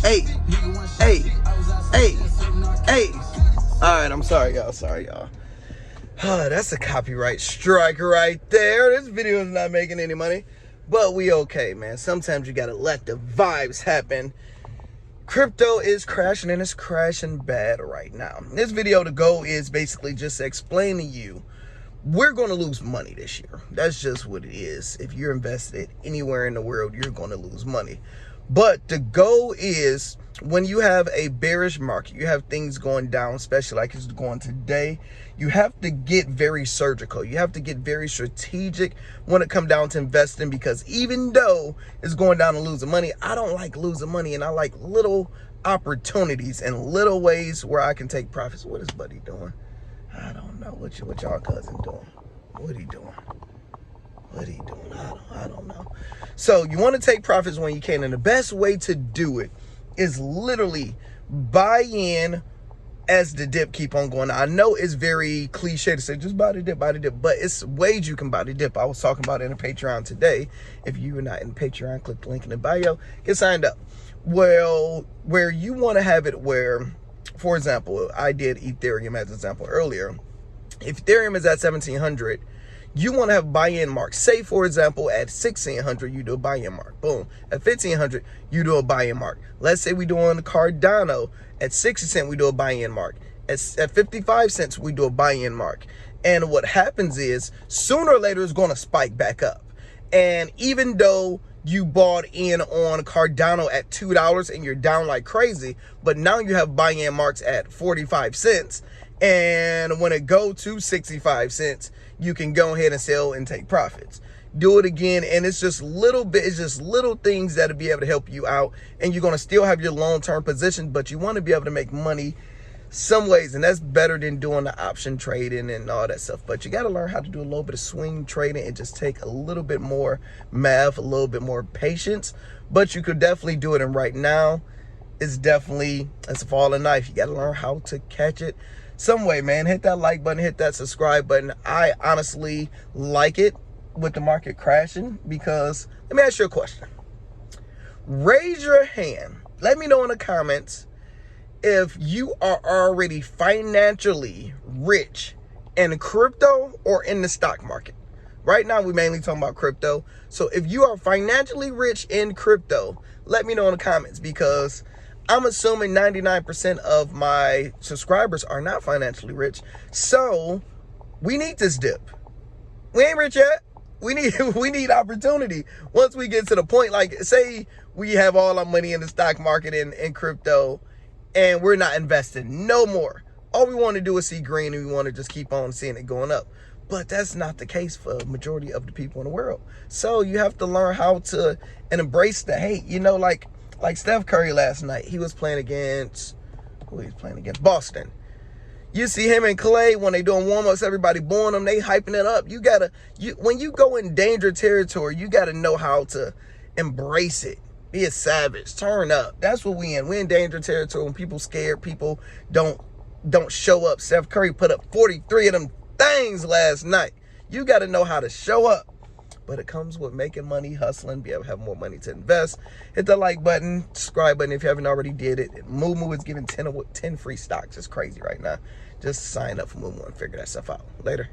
Hey, hey, hey, hey. All right, I'm sorry, y'all. Sorry, y'all. That's a copyright strike right there. This video is not making any money, but we okay, man. Sometimes you gotta let the vibes happen. Crypto is crashing, and it's crashing bad right now. This video, the goal is basically just to explain to you we're going to lose money this year. That's just what it is. If you're invested anywhere in the world, you're going to lose money. But the goal is when you have a bearish market, you have things going down, especially like it's going today, you have to get very surgical. You have to get very strategic when it comes down to investing, because even though it's going down and losing money, I don't like losing money, and I like little opportunities and little ways where I can take profits. What is Buddy doing? I don't know what y'all cousin doing. What he doing? What he doing? I don't know. So you want to take profits when you can, and the best way to do it is literally buy in as the dip keep on going. I know it's very cliche to say just buy the dip, but it's ways you can buy the dip. I was talking about it in a Patreon today. If you are not in Patreon, click the link in the bio, get signed up. Well, where you want to have it where, for example, I did Ethereum as an example earlier. If Ethereum is at 1700, you want to have buy-in marks. Say, for example, at 1600, you do a buy-in mark. Boom. At 1500, you do a buy-in mark. Let's say we do on the Cardano. At 60 cents, we do a buy-in mark. At 55 cents, we do a buy-in mark. And what happens is, sooner or later, it's going to spike back up. And even though you bought in on Cardano at $2 and you're down like crazy, but now you have buy-in marks at 45 cents. And when it go to 65 cents, you can go ahead and sell and take profits. Do it again, and it's just little things that'll be able to help you out, and you're going to still have your long-term position, but you want to be able to make money some ways, and that's better than doing the option trading and all that stuff. But you got to learn how to do a little bit of swing trading and just take a little bit more math, a little bit more patience. But you could definitely do it, and right now it's a falling knife. You got to learn how to catch it some way, man. Hit that like button, hit that subscribe button. I honestly like it with the market crashing, because let me ask you a question. Raise your hand. Let me know in the comments if you are already financially rich in crypto or in the stock market. Right now, we're mainly talking about crypto. So if you are financially rich in crypto, let me know in the comments, because I'm assuming 99% of my subscribers are not financially rich. So we need this dip. We ain't rich yet. We need opportunity. Once we get to the point, like say we have all our money in the stock market and in crypto, and we're not investing no more. All we want to do is see green, and we want to just keep on seeing it going up. But that's not the case for the majority of the people in the world. So you have to learn how to and embrace the hate. You know, like Steph Curry last night, he was playing against, who he was playing against? Boston. You see him and Clay, when they doing warm-ups, everybody booing them, they hyping it up. When you go in danger territory, you got to know how to embrace it. Be a savage, turn up. That's what we in. We in danger territory. When people scared, people don't show up. Steph Curry put up 43 of them things last night. You got to know how to show up. But it comes with making money, hustling, be able to have more money to invest. Hit the like button, subscribe button if you haven't already did it. Moomoo is giving 10 free stocks. It's crazy right now. Just sign up for Moomoo and figure that stuff out. Later.